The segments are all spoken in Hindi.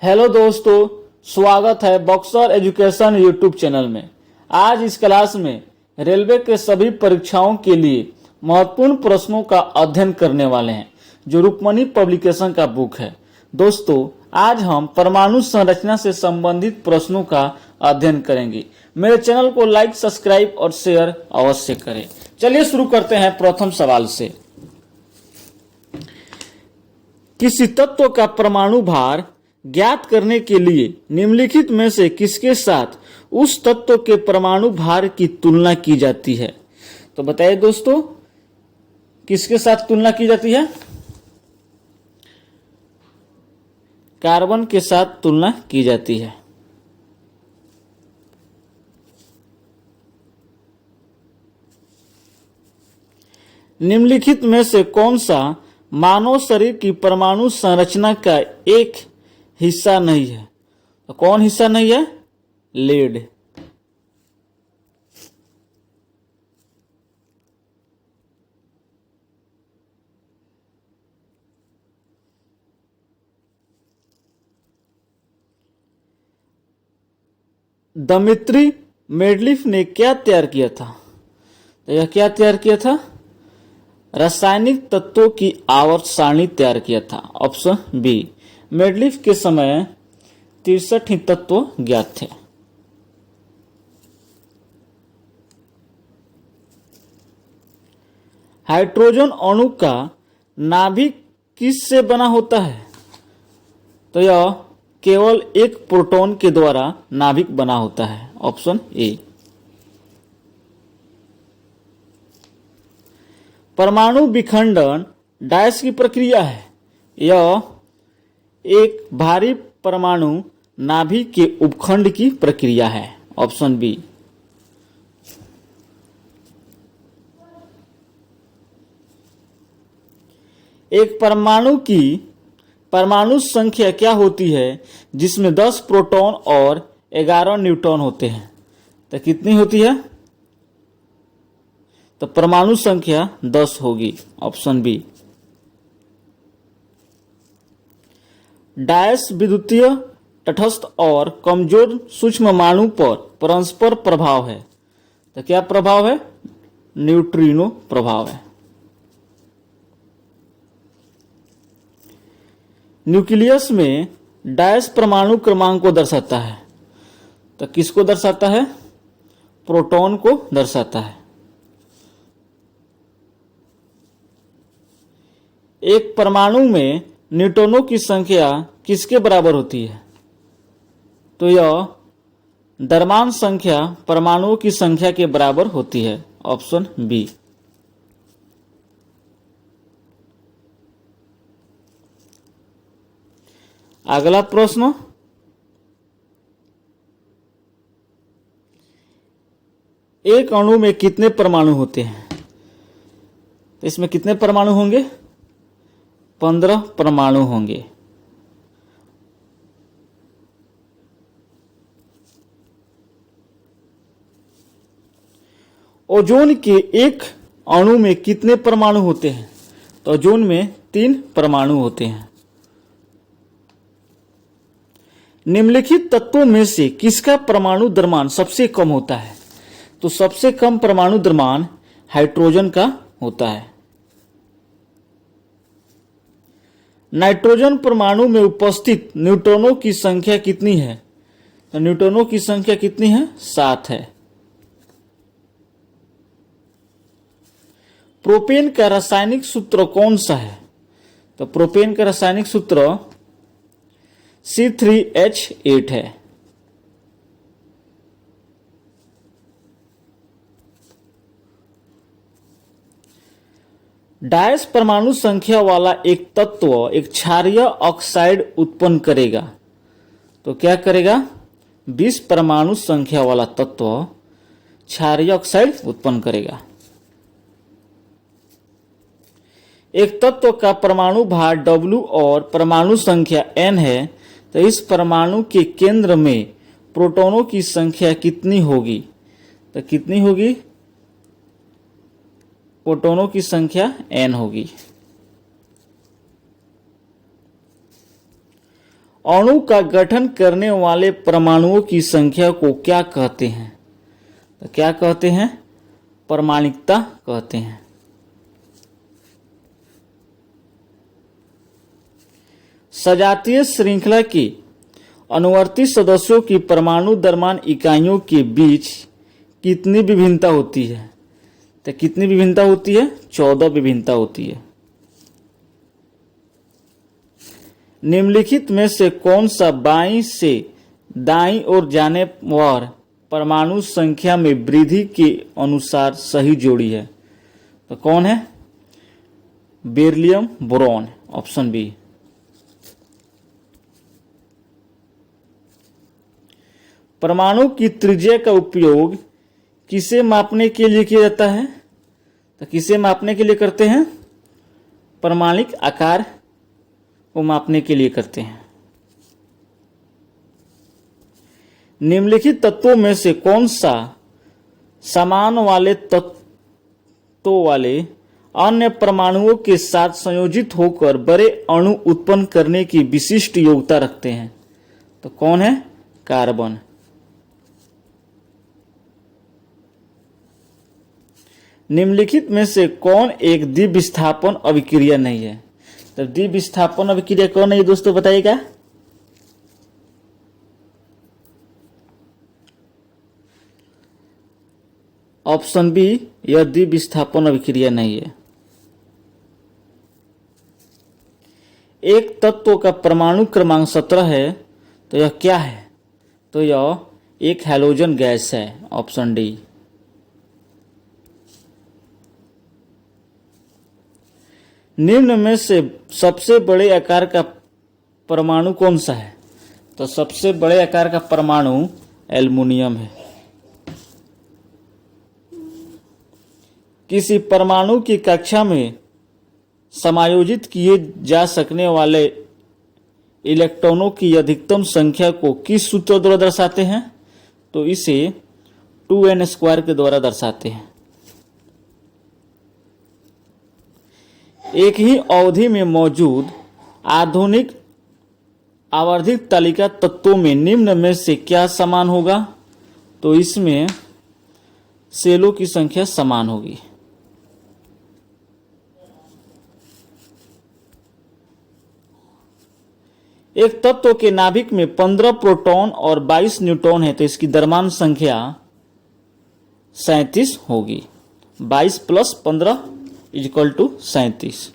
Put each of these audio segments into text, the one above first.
हेलो दोस्तों, स्वागत है बॉक्सर एजुकेशन यूट्यूब चैनल में। आज इस क्लास में रेलवे के सभी परीक्षाओं के लिए महत्वपूर्ण प्रश्नों का अध्ययन करने वाले हैं, जो रुक्मणी पब्लिकेशन का बुक है। दोस्तों, आज हम परमाणु संरचना से संबंधित प्रश्नों का अध्ययन करेंगे। मेरे चैनल को लाइक, सब्सक्राइब और शेयर अवश्य करें। चलिए शुरू करते हैं प्रथम सवाल से। किसी तत्व का परमाणु भार ज्ञात करने के लिए निम्नलिखित में से किसके साथ उस तत्व के परमाणु भार की तुलना की जाती है? तो बताइए दोस्तों, किसके साथ तुलना की जाती है? कार्बन के साथ तुलना की जाती है। निम्नलिखित में से कौन सा मानव शरीर की परमाणु संरचना का एक हिस्सा नहीं है? तो कौन हिस्सा नहीं है? लीड। दमित्री मेंडलीफ ने क्या तैयार किया था? तो यह क्या तैयार किया था? रासायनिक तत्वों की आवर्त सारणी तैयार किया था। Option B. मेंडलीफ के समय 63 ही तत्व ज्ञात थे। हाइड्रोजन अणु का नाभिक किस से बना होता है? तो यह केवल एक प्रोटॉन के द्वारा नाभिक बना होता है। Option A. परमाणु विखंडन डैश की प्रक्रिया है। यह एक भारी परमाणु नाभिक के उपखंड की प्रक्रिया है। Option B. एक परमाणु की परमाणु संख्या क्या होती है जिसमें 10 प्रोटॉन और 11 न्यूट्रॉन होते हैं? तो कितनी होती है? तो परमाणु संख्या 10 होगी। Option B. डैश विद्युतीय तटस्थ और कमजोर सूक्ष्ममाणु पर परस्पर प्रभाव है। तो क्या प्रभाव है? न्यूट्रिनो प्रभाव है। न्यूक्लियस में डैश परमाणु क्रमांक को दर्शाता है। तो किसको दर्शाता है? प्रोटॉन को दर्शाता है। एक परमाणु में न्यूट्रॉनों की संख्या किसके बराबर होती है? तो यह द्रव्यमान संख्या परमाणुओं की संख्या के बराबर होती है। Option B. अगला प्रश्न, एक अणु में कितने परमाणु होते हैं? तो इसमें कितने परमाणु होंगे? 15 परमाणु होंगे। ओजोन के एक अणु में कितने परमाणु होते हैं? तो ओजोन में 3 परमाणु होते हैं। निम्नलिखित तत्वों में से किसका परमाणु द्रव्यमान सबसे कम होता है? तो सबसे कम परमाणु द्रव्यमान हाइड्रोजन का होता है। नाइट्रोजन परमाणु में उपस्थित न्यूट्रॉनों की संख्या कितनी है? तो न्यूट्रॉनों की संख्या कितनी है? 7 है। प्रोपेन का रासायनिक सूत्र कौन सा है? तो प्रोपेन का रासायनिक सूत्र C3H8 है। डैश परमाणु संख्या वाला एक तत्व एक क्षारीय ऑक्साइड उत्पन्न करेगा। तो क्या करेगा? 20 परमाणु संख्या वाला तत्व क्षारीय ऑक्साइड उत्पन्न करेगा। एक तत्व का परमाणु भार W और परमाणु संख्या N है, तो इस परमाणु के केंद्र में प्रोटॉनों की संख्या कितनी होगी? तो कितनी होगी? प्रोटॉनों की संख्या N होगी। अणु का गठन करने वाले परमाणुओं की संख्या को क्या कहते हैं? तो क्या कहते हैं? परमाणिकता कहते हैं। सजातीय श्रृंखला की अनुवर्ती सदस्यों की परमाणु द्रव्यमान इकाइयों के बीच कितनी विभिन्नता होती है? तो कितनी विभिन्नता होती है? 14 विभिन्नता होती है। निम्नलिखित में से कौन सा बाईं से दाईं ओर जाने पर परमाणु संख्या में वृद्धि के अनुसार सही जोड़ी है? तो कौन है? Beryllium boron, option B. परमाणु की त्रिज्या का उपयोग किसे मापने के लिए किया जाता है? तो किसे मापने के लिए करते हैं? परमाणिक आकार को मापने के लिए करते हैं। निम्नलिखित तत्वों में से कौन सा समान वाले तत्वों वाले अन्य परमाणुओं के साथ संयोजित होकर बड़े अणु उत्पन्न करने की विशिष्ट योग्यता रखते हैं? तो कौन है? कार्बन। निम्नलिखित में से कौन एक द्विविस्थापन अभिक्रिया नहीं है? तो द्विविस्थापन अभिक्रिया कौन है दोस्तों, बताइएगा। ऑप्शन बी, यह द्विविस्थापन अभिक्रिया नहीं है। एक तत्व का परमाणु क्रमांक 17 है, तो यह क्या है? तो यह एक हैलोजन गैस है, ऑप्शन डी। निम्न में से सबसे बड़े आकार का परमाणु कौन सा है? तो सबसे बड़े आकार का परमाणु एल्युमिनियम है। किसी परमाणु की कक्षा में समायोजित किए जा सकने वाले इलेक्ट्रॉनों की अधिकतम संख्या को किस सूत्र द्वारा दर्शाते हैं? तो इसे 2n² के द्वारा दर्शाते हैं। एक ही अवधि में मौजूद आधुनिक आवर्धित तालिका तत्वों में निम्न में से क्या समान होगा? तो इसमें सेलों की संख्या समान होगी। एक तत्व के नाभिक में 15 प्रोटॉन और 22 न्यूट्रॉन है, तो इसकी द्रव्यमान संख्या 37 होगी। 22 + 15 = 37।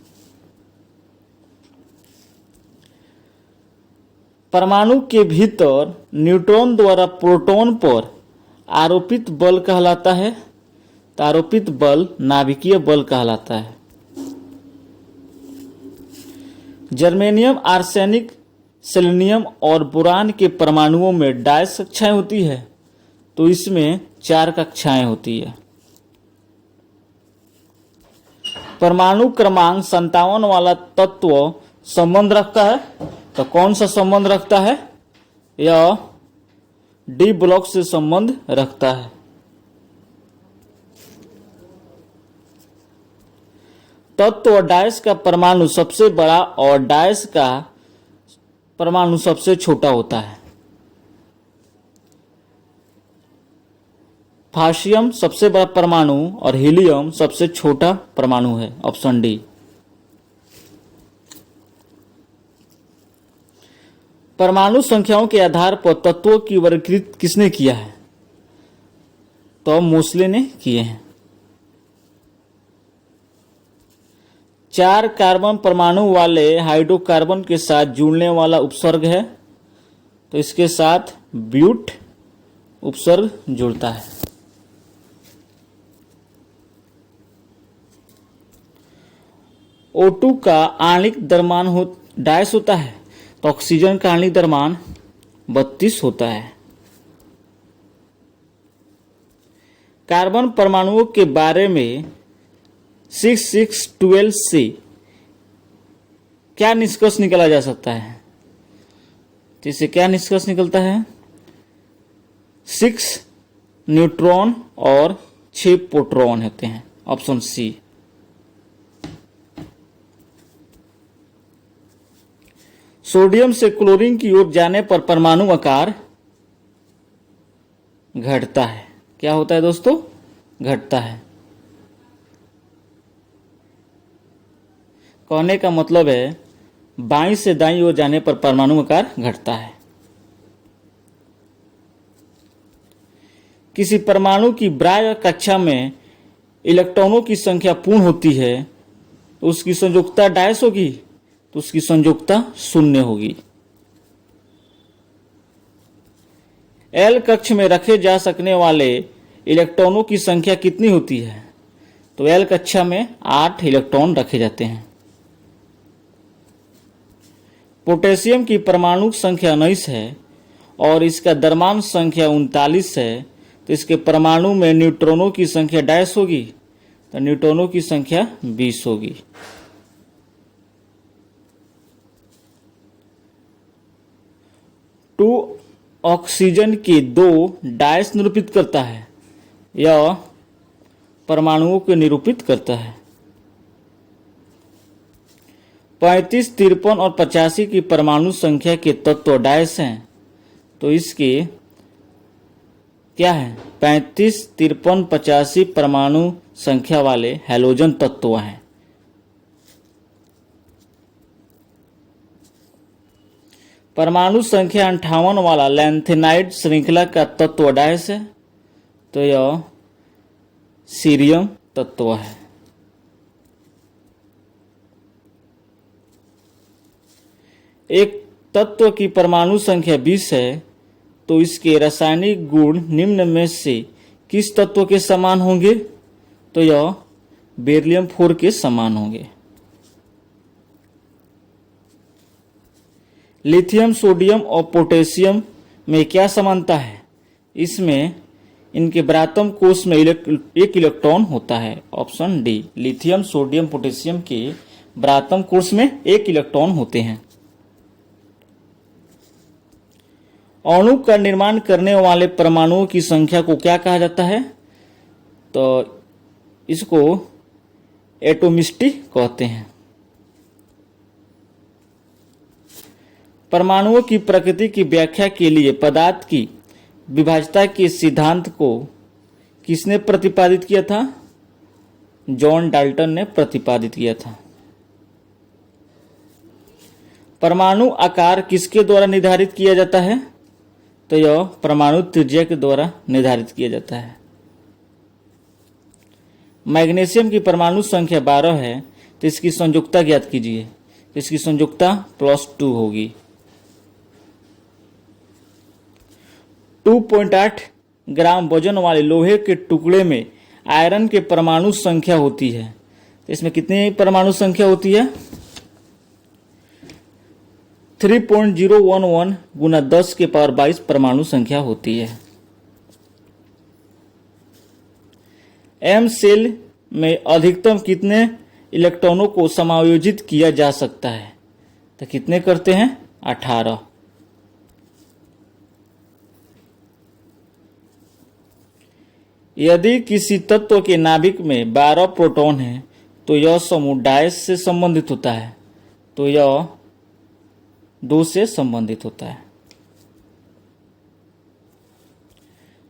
परमाणु के भीतर न्यूट्रॉन द्वारा प्रोटॉन पर आरोपित बल कहलाता है, तो आरोपित बल नाभिकीय बल कहलाता है। जर्मेनियम, आर्सेनिक, सेलेनियम और बोरान के परमाणुओं में डायस कक्षाएं होती है, तो इसमें 4 कक्षाएं होती है। परमाणु क्रमांक 57 वाला तत्व संबंध रखता है, तो कौन सा संबंध रखता है? यह डी ब्लॉक से संबंध रखता है। तत्व डायस का परमाणु सबसे बड़ा और डायस का परमाणु सबसे छोटा होता है। फाशियम सबसे बड़ा परमाणु और हीलियम सबसे छोटा परमाणु है, ऑप्शन डी। परमाणु संख्याओं के आधार पर तत्वों की वर्गीकृत किसने किया है? तो मोसले ने किए हैं। 4 कार्बन परमाणु वाले हाइड्रोकार्बन के साथ जुड़ने वाला उपसर्ग है, तो इसके साथ ब्यूट उपसर्ग जुड़ता है। O2 का आणविक द्रव्यमान डायस होता है, तो ऑक्सीजन का आणविक द्रव्यमान 32 होता है। कार्बन परमाणुओं के बारे में 6,6,12 से क्या निष्कर्ष निकाला जा सकता है? तो इससे क्या निष्कर्ष निकलता है? 6 न्यूट्रॉन और 6 प्रोटॉन होते हैं, ऑप्शन सी। सोडियम से क्लोरीन की ओर जाने पर परमाणु आकार घटता है। क्या होता है दोस्तों? घटता है। कहने का मतलब है बाईं से दाईं ओर जाने पर परमाणु आकार घटता है। किसी परमाणु की बाह्य कक्षा में इलेक्ट्रॉनों की संख्या पूर्ण होती है तो उसकी संयोजकता डैश होगी, तो उसकी संयोजकता 0 होगी। एल कक्ष में रखे जा सकने वाले इलेक्ट्रॉनों की संख्या कितनी होती है? तो एल कक्षा में 8 इलेक्ट्रॉन रखे जाते हैं। पोटेशियम की परमाणु संख्या 19 है और इसका द्रव्यमान संख्या 39 है, तो इसके परमाणु में न्यूट्रॉनों की संख्या डैश होगी, तो न्यूट्रॉनों की संख्या 20 होगी। टू ऑक्सीजन के 2 डैश निरूपित करता है, यह परमाणुओं को निरूपित करता है। 35, 53 और 85 की परमाणु संख्या के तत्व डैश हैं, तो इसके क्या है? 35, 53, 85 परमाणु संख्या वाले हैलोजन तत्व हैं। परमाणु संख्या 58 वाला लैंथेनाइड श्रृंखला का तत्व डैश है, तो यह सीरियम तत्व है। एक तत्व की परमाणु संख्या 20 है, तो इसके रासायनिक गुण निम्न में से किस तत्व के समान होंगे? तो यह बेरिलियम 4 के समान होंगे। लिथियम, सोडियम और पोटेशियम में क्या समानता है? इसमें इनके ब्रातम कोष में एक इलेक्ट्रॉन होता है। Option D. Lithium, sodium, potassium के ब्रातम कोष में एक इलेक्ट्रॉन होते हैं। अणु का निर्माण करने वाले परमाणुओं की संख्या को क्या कहा जाता है? तो इसको एटोमिसिटी कहते हैं। परमाणुओं की प्रकृति की व्याख्या के लिए पदार्थ की विभाज्यता के सिद्धांत को किसने प्रतिपादित किया था? जॉन डाल्टन ने प्रतिपादित किया था। परमाणु आकार किसके द्वारा निर्धारित किया जाता है? तो यह परमाणु त्रिज्या के द्वारा निर्धारित किया जाता है। मैग्नीशियम की परमाणु संख्या 12 है, तो इसकी संयोजकता ज्ञात कीजिए। तो इसकी संयोजकता +2 होगी। 2.8 ग्राम वजन वाले लोहे के टुकड़े में आयरन के परमाणु संख्या होती है, तो इसमें कितनी परमाणु संख्या होती है? 3.011 गुना 10 के पावर 22 परमाणु संख्या होती है। एम सेल में अधिकतम कितने इलेक्ट्रॉनों को समायोजित किया जा सकता है? तो कितने करते हैं? 18। यदि किसी तत्व के नाभिक में 12 प्रोटॉन है तो यह समूह डैश से संबंधित होता है, तो यह 2 से संबंधित होता है।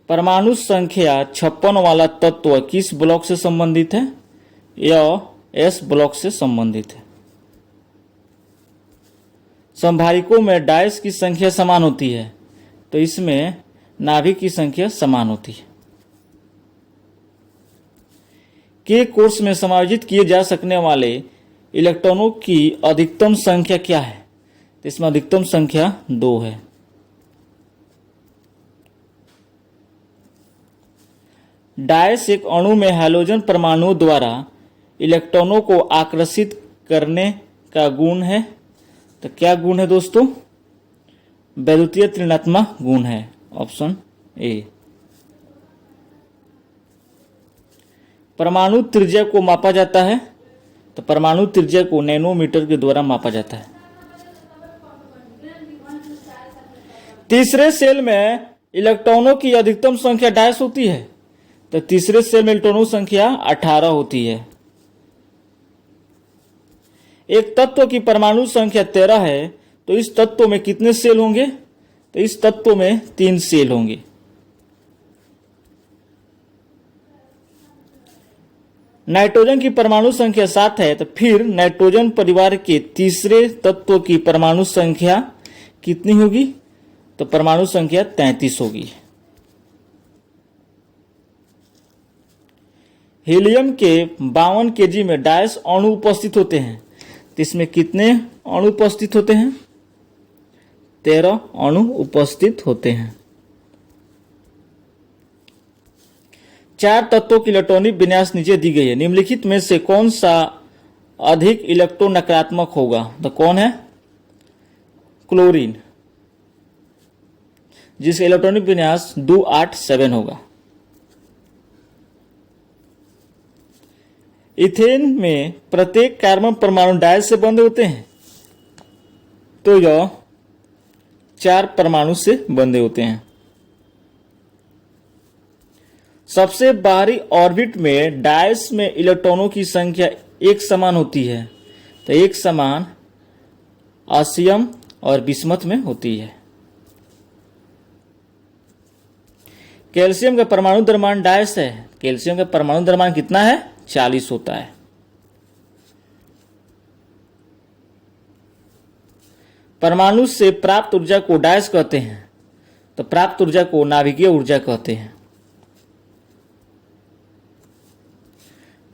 परमाणु संख्या 56 वाला तत्व किस ब्लॉक से संबंधित है? यह एस ब्लॉक से संबंधित है। संभारिकों में डायस की संख्या समान होती है, तो इसमें नाभिक की संख्या समान होती है। के कोर्स में समायोजित किए जा सकने वाले इलेक्ट्रॉनों की अधिकतम संख्या क्या है? तो इसमें अधिकतम संख्या 2 है। डायस एक अणु में हैलोजन परमाणुओं द्वारा इलेक्ट्रॉनों को आकर्षित करने का गुण है। तो क्या गुण है दोस्तों? वैद्युतीय ऋणात्मक गुण है। Option A. परमाणु त्रिज्या को मापा जाता है, तो परमाणु त्रिज्या को नैनोमीटर के द्वारा मापा जाता है। तीसरे सेल में इलेक्ट्रॉनों की अधिकतम संख्या डैश होती है, तो तीसरे सेल में इलेक्ट्रॉनों की संख्या 18 होती है। एक तत्व की परमाणु संख्या 13 है, तो इस तत्व में कितने सेल होंगे? तो इस तत्व में 3 सेल होंगे। नाइट्रोजन की परमाणु संख्या 7 है, तो फिर नाइट्रोजन परिवार के तीसरे तत्व की परमाणु संख्या कितनी होगी? तो परमाणु संख्या 33 होगी। हीलियम के 52 केजी में डायस अणु उपस्थित होते हैं, तो इसमें कितने अणु उपस्थित होते हैं? 13 अणु उपस्थित होते हैं। 4 तत्वों की इलेक्ट्रॉनिक विन्यास नीचे दी गई है। निम्नलिखित में से कौन सा अधिक इलेक्ट्रॉन नकारात्मक होगा? तो कौन है? क्लोरीन, जिसका इलेक्ट्रॉनिक विन्यास 287 होगा। इथेन में प्रत्येक कार्बन परमाणु डायस से बंधे होते हैं, तो यह 4 परमाणु से बंधे होते हैं। सबसे बाहरी ऑर्बिट में डायस में इलेक्ट्रॉनों की संख्या एक समान होती है, तो एक समान ऑसियम और बिस्मथ में होती है। कैल्शियम का परमाणु द्रव्यमान डायस है। कैल्शियम का परमाणु द्रव्यमान कितना है? 40 होता है। परमाणु से प्राप्त ऊर्जा को डायस कहते हैं, तो प्राप्त ऊर्जा को नाभिकीय ऊर्जा कहते हैं।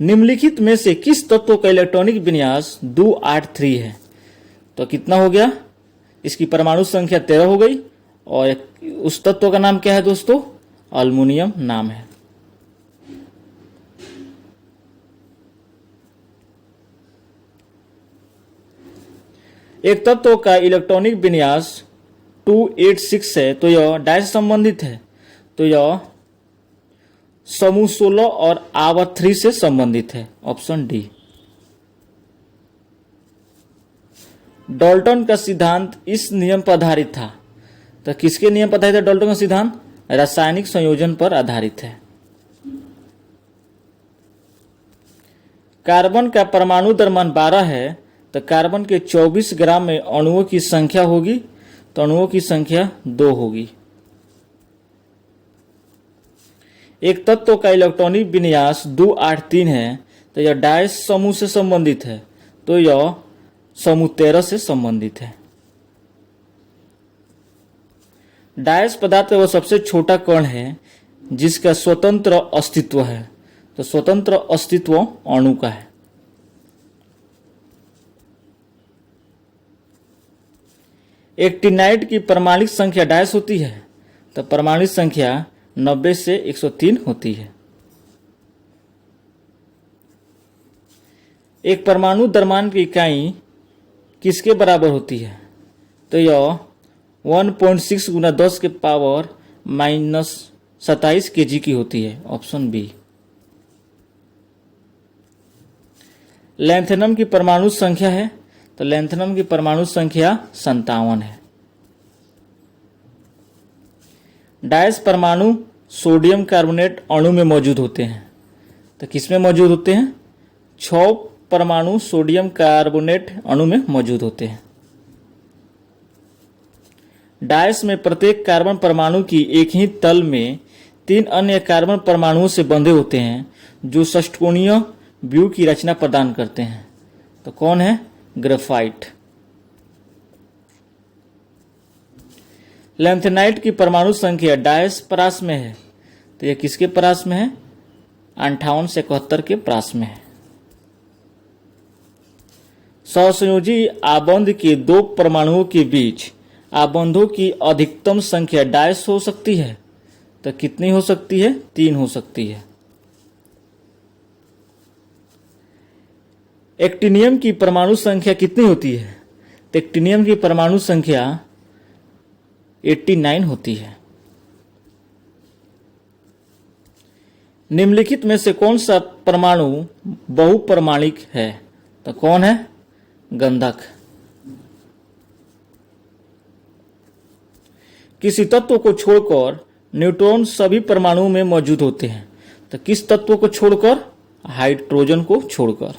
निम्नलिखित में से किस तत्व का इलेक्ट्रॉनिक विन्यास 283 है? तो कितना हो गया? इसकी परमाणु संख्या 13 हो गई, और उस तत्व का नाम क्या है दोस्तों? अल्युमिनियम नाम है। एक तत्व का इलेक्ट्रॉनिक विन्यास 286 है, तो यह डायस संबंधित है, तो यह समूह 16 और आवर्त 3 से संबंधित है। Option D. डाल्टन का सिद्धांत इस नियम पर आधारित था, तो किसके नियम पर आधारित है डाल्टन का सिद्धांत? रासायनिक संयोजन पर आधारित है। कार्बन का परमाणु द्रव्यमान 12 है, तो कार्बन के 24 ग्राम में अणुओं की संख्या होगी, तो अणुओं की संख्या 2 होगी। एक तत्व का इलेक्ट्रॉनिक विन्यास 283 है, तो यह डायस समूह से संबंधित है, तो यह समूह 13 से संबंधित है। डायस पदार्थ का वह सबसे छोटा कण है जिसका स्वतंत्र अस्तित्व है, तो स्वतंत्र अस्तित्व अणु का है। एक्टिनाइड की परमाणुक संख्या डायस होती है, तो परमाणु संख्या 90 से 103 होती है। एक परमाणु द्रव्यमान की इकाई किसके बराबर होती है? तो यह 1.6 गुना 10 के पावर -27 kg की होती है। Option B. लैंथेनम की परमाणु संख्या है, तो लैंथेनम की परमाणु संख्या 57 है। डायस परमाणु सोडियम कार्बोनेट अणु में मौजूद होते हैं, तो किसमें मौजूद होते हैं? 6 परमाणु सोडियम कार्बोनेट अणु में मौजूद होते हैं। डायस में प्रत्येक कार्बन परमाणु की एक ही तल में 3 अन्य कार्बन परमाणुओं से बंधे होते हैं, जो षट्कोणीय व्यूह की रचना प्रदान करते हैं, तो कौन है? ग्रेफाइट। लैंथेनाइट की परमाणु संख्या डायस परास में है, तो यह किसके परास में है? 58 से 71 के परास में है। सहसंयोजी आबंध के 2 परमाणुओं के बीच आबंधों की अधिकतम संख्या डायस हो सकती है, तो कितनी हो सकती है? 3 हो सकती है। एक्टिनियम की परमाणु संख्या कितनी होती है? तो एक्टिनियम की परमाणु संख्या 89 होती है। निम्नलिखित में से कौन सा परमाणु बहुपरमाणिक है? तो कौन है? गंधक। किसी तत्व को छोड़कर न्यूट्रॉन सभी परमाणुओं में मौजूद होते हैं, तो किस तत्व को छोड़कर? हाइड्रोजन को छोड़कर।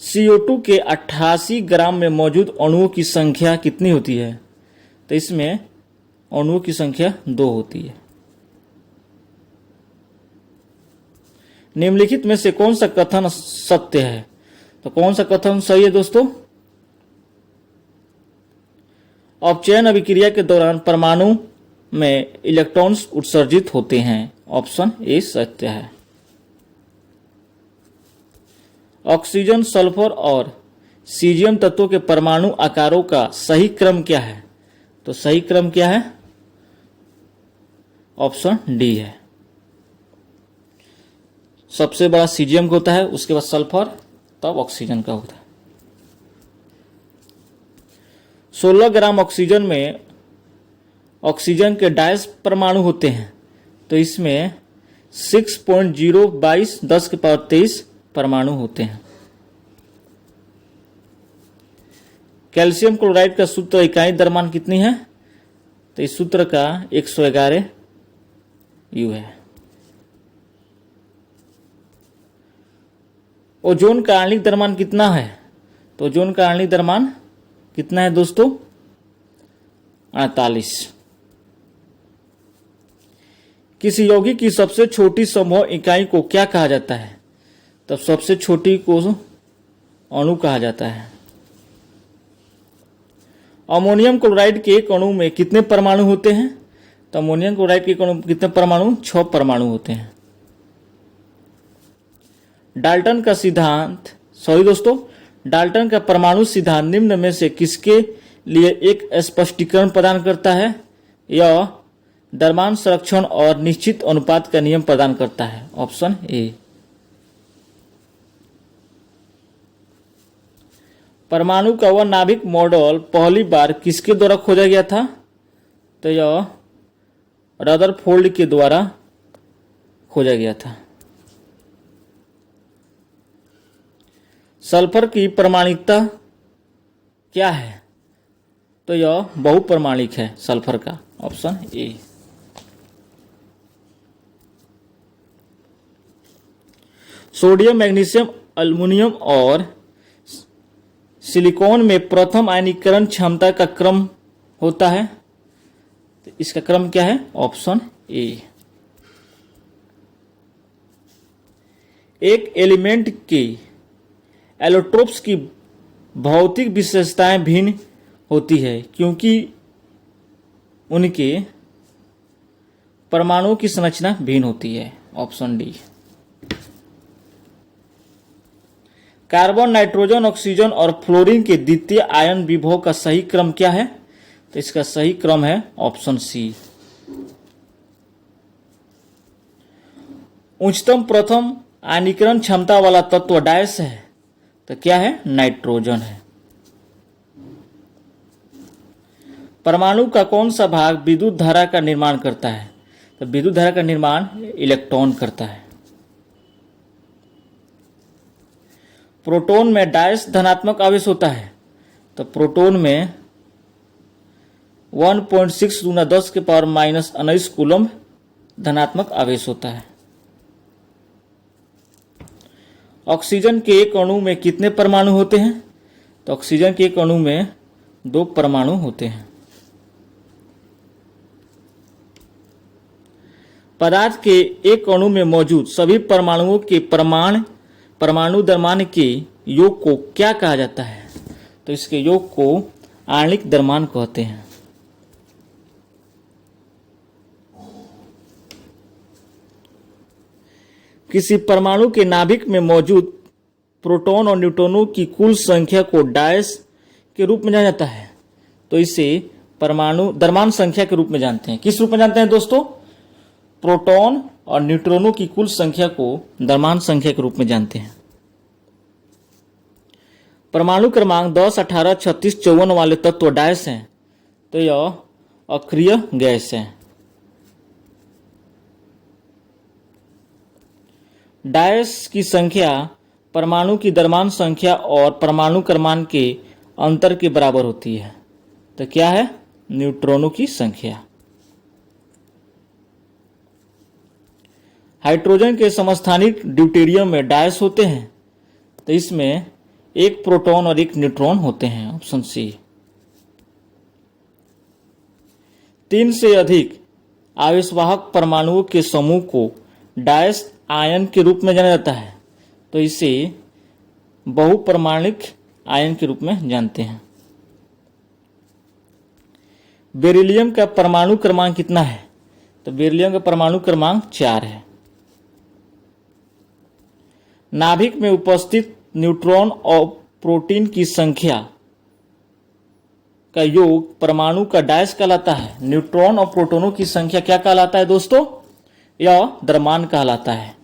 CO2 के 88 ग्राम में मौजूद अणुओं की संख्या कितनी होती है? तो इसमें अणुओं की संख्या 2 होती है। निम्नलिखित में से कौन सा कथन सत्य है? तो कौन सा कथन सही है दोस्तों? अपचयन अभिक्रिया के दौरान परमाणु में इलेक्ट्रॉन्स उत्सर्जित होते हैं। ऑप्शन ए सत्य है। ऑक्सीजन, सल्फर और सीजियम तत्वों के परमाणु आकारों का सही क्रम क्या है? तो सही क्रम क्या है? ऑप्शन डी है। सबसे बड़ा सीजियम का होता है, उसके बाद सल्फर, तब ऑक्सीजन का होता है। 16 ग्राम ऑक्सीजन में ऑक्सीजन के डायस परमाणु होते हैं, तो इसमें 6.022 10⁻23 परमाणु होते हैं। कैल्शियम क्लोराइड का सूत्र इकाई द्रव्यमान कितनी है? तो इस सूत्र का 111 U है। ओजोन का आणविक द्रव्यमान कितना है? तो ओजोन का आणविक द्रव्यमान कितना है दोस्तों? 48। किसी यौगिक की सबसे छोटी संभव इकाई को क्या कहा जाता है? तो सबसे छोटी को अणु कहा जाता है। अमोनियम क्लोराइड के एक अणु में कितने परमाणु होते हैं? तो अमोनियम क्लोराइड के एक अणु में कितने परमाणु? 6 परमाणु होते हैं। डाल्टन का सिद्धांत, सॉरी दोस्तों, डाल्टन का परमाणु सिद्धांत निम्न में से किसके लिए एक स्पष्टीकरण प्रदान करता है? यह द्रव्यमान संरक्षण और निश्चित अनुपात का नियम प्रदान करता है। Option A. परमाणु का वह नाभिक मॉडल पहली बार किसके द्वारा खोजा गया था? तो यह रदरफोर्ड के द्वारा खोजा गया था। सल्फर की परमाणिकता क्या है? तो यह बहुपरमाणिक है सल्फर का। Option A. Sodium, magnesium, aluminium और सिलिकॉन में प्रथम आयनीकरण क्षमता का क्रम होता है, तो इसका क्रम क्या है? Option A. एक एलिमेंट के एलोट्रोप्स की भौतिक विशेषताएं भिन्न होती है क्योंकि उनके परमाणुओं की संरचना भिन्न होती है। Option D. Carbon, nitrogen, oxygen और फ्लोरीन के द्वितीय आयन विभव का सही क्रम क्या है? तो इसका सही क्रम है ऑप्शन सी। उच्चतम प्रथम आयनीकरण क्षमता वाला तत्व डायस है, तो क्या है? नाइट्रोजन है। परमाणु का कौन सा भाग विद्युत धारा का निर्माण करता है? तो विद्युत धारा का निर्माण इलेक्ट्रॉन करता है। प्रोटॉन में डायस धनात्मक आवेश होता है, तो प्रोटॉन में 1.6 × 10⁻⁻19 कूलम्ब धनात्मक आवेश होता है। ऑक्सीजन के एक अणु में कितने परमाणु होते हैं? तो ऑक्सीजन के एक अणु में 2 परमाणु होते हैं। पदार्थ के एक अणु में मौजूद सभी परमाणुओं के परमाणु द्रव्यमान के योग को क्या कहा जाता है? तो इसके योग को आणविक द्रव्यमान कहते हैं। किसी परमाणु के नाभिक में मौजूद प्रोटॉन और न्यूट्रॉनों की कुल संख्या को डायस के रूप में जाना जाता है, तो इसे परमाणु द्रव्यमान संख्या के रूप में जानते हैं। किस रूप में जानते हैं दोस्तों? प्रोटॉन और न्यूट्रॉनों की कुल संख्या को द्रव्यमान संख्या के रूप में जानते हैं। परमाणु क्रमांक 10, 18, 36, 54 वाले तत्व डायस हैं, तो यह अक्रिय गैस है। डायस की संख्या परमाणु की द्रव्यमान संख्या और परमाणु क्रमांक के अंतर के बराबर होती है, तो क्या है? न्यूट्रॉनों की संख्या। हाइड्रोजन के समस्थानिक ड्यूटेरियम में डायस होते हैं, तो इसमें एक प्रोटॉन और एक न्यूट्रॉन होते हैं, ऑप्शन सी। 3 से अधिक आवेशवाहक परमाणुओं के समूह को डायस आयन के रूप में जाना जाता है, तो इसे बहुपरमाणिक आयन के रूप में जानते हैं। बेरिलियम का परमाणु क्रमांक कितना है? तो बेरिलियम का परमाणु क्रमांक 4 है। नाभिक में उपस्थित न्यूट्रॉन और प्रोटीन की संख्या का योग परमाणु का डायस कहलाता है। न्यूट्रॉन और प्रोटॉनों की संख्या क्या कहलाता है दोस्तों? यह द्रव्यमान कहलाता है।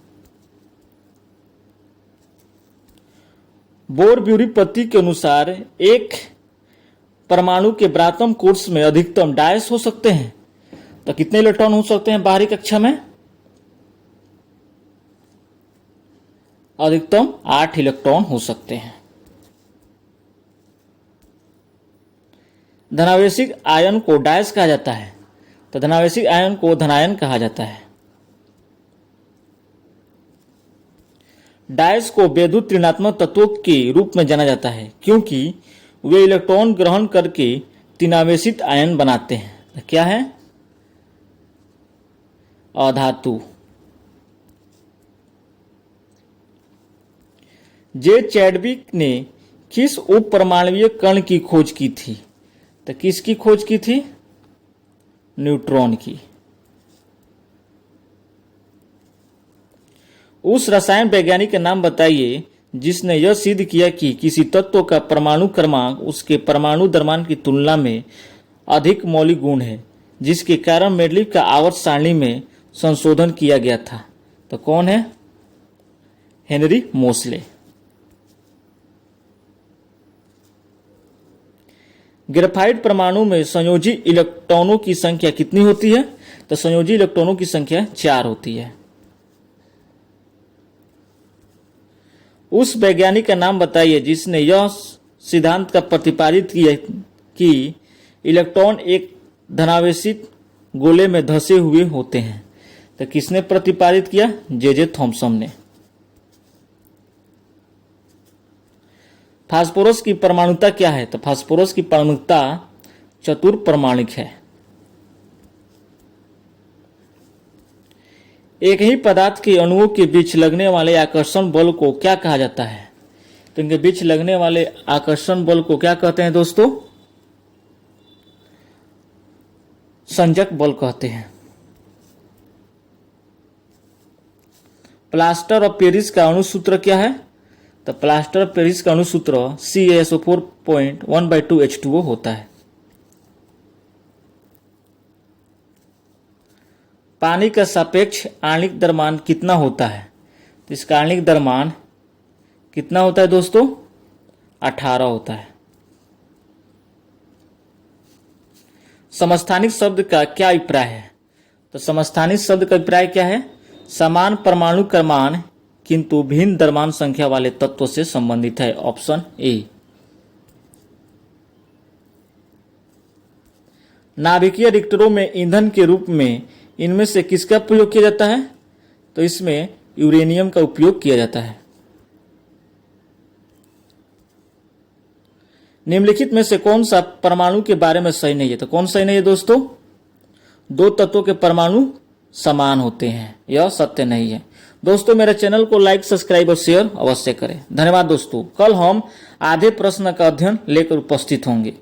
बोर-ब्यूरी पद्धति के अनुसार एक परमाणु के ब्रातम कोर्स में अधिकतम डायस हो सकते हैं, तो कितने इलेक्ट्रॉन हो सकते हैं बाहरी कक्षा में? अधिकतम 8 इलेक्ट्रॉन हो सकते हैं। धनावेशिक आयन को डायस कहा जाता है, तो धनावेशिक आयन को धनायन कहा जाता है। डायस को वैद्युत ऋणात्मक तत्वों के रूप में जाना जाता है, क्योंकि वे इलेक्ट्रॉन ग्रहण करके तीनावेशित आयन बनाते हैं। क्या है? अधातु। जे चैडविक ने किस उप परमाणुीय कण की खोज की थी? तो किसकी खोज की थी? न्यूट्रॉन की। उस रसायन वैज्ञानिक का नाम बताइए जिसने यह सिद्ध किया कि किसी तत्व का परमाणु क्रमांक उसके परमाणु द्रव्यमान की तुलना में अधिक मौलिक गुण है, जिसके कारण मेंडलीव का आवर्त सारणी में संशोधन किया गया था। तो कौन है? हेनरी मोसले। ग्रेफाइट परमाणु में संयोजी इलेक्ट्रॉनों की संख्या कितनी होती है? तो संयोजी इलेक्ट्रॉनों की संख्या 4 होती है। उस वैज्ञानिक का नाम बताइए जिसने यह सिद्धांत का प्रतिपादित किया कि इलेक्ट्रॉन एक धनावेशित गोले में धंसे हुए होते हैं। तो किसने प्रतिपादित किया? जे थॉमसन ने। फास्फोरस की परमाणुता क्या है? तो फास्फोरस की परमाणुता चतुर्परमाणिक है। एक ही पदार्थ के अणुओं के बीच लगने वाले आकर्षण बल को क्या कहा जाता है? तो इनके बीच लगने वाले आकर्षण बल को क्या कहते हैं दोस्तों? संजक बल कहते हैं। प्लास्टर ऑफ पेरिस का अणुसूत्र क्या है? तो प्लास्टर ऑफ पेरिस का अणुसूत्र CaSO4.1/2H2O होता है। पानी का सापेक्ष आणविक द्रव्यमान कितना होता है? तो इसका आणविक द्रव्यमान कितना होता है दोस्तों? 18 होता है। समस्थानिक शब्द का क्या अभिप्राय है? तो समस्थानिक शब्द का अभिप्राय क्या है? समान परमाणु क्रमांक किंतु भिन्न द्रव्यमान संख्या वाले तत्व से संबंधित है, ऑप्शन ए। नाभिकीय रिएक्टरों में ईंधन के रूप में इनमें से किसका प्रयोग किया जाता है? तो इसमें यूरेनियम का उपयोग किया जाता है। निम्नलिखित में से कौन सा परमाणु के बारे में सही नहीं है? तो कौन सही नहीं है दोस्तों? 2 तत्वों के परमाणु समान होते हैं, यह सत्य नहीं है। दोस्तों मेरे चैनल को लाइक, सब्सक्राइब और शेयर अवश्य करें। धन्यवाद दोस्तों। कल हम आधे प्रश्न का अध्ययन लेकर उपस्थित होंगे।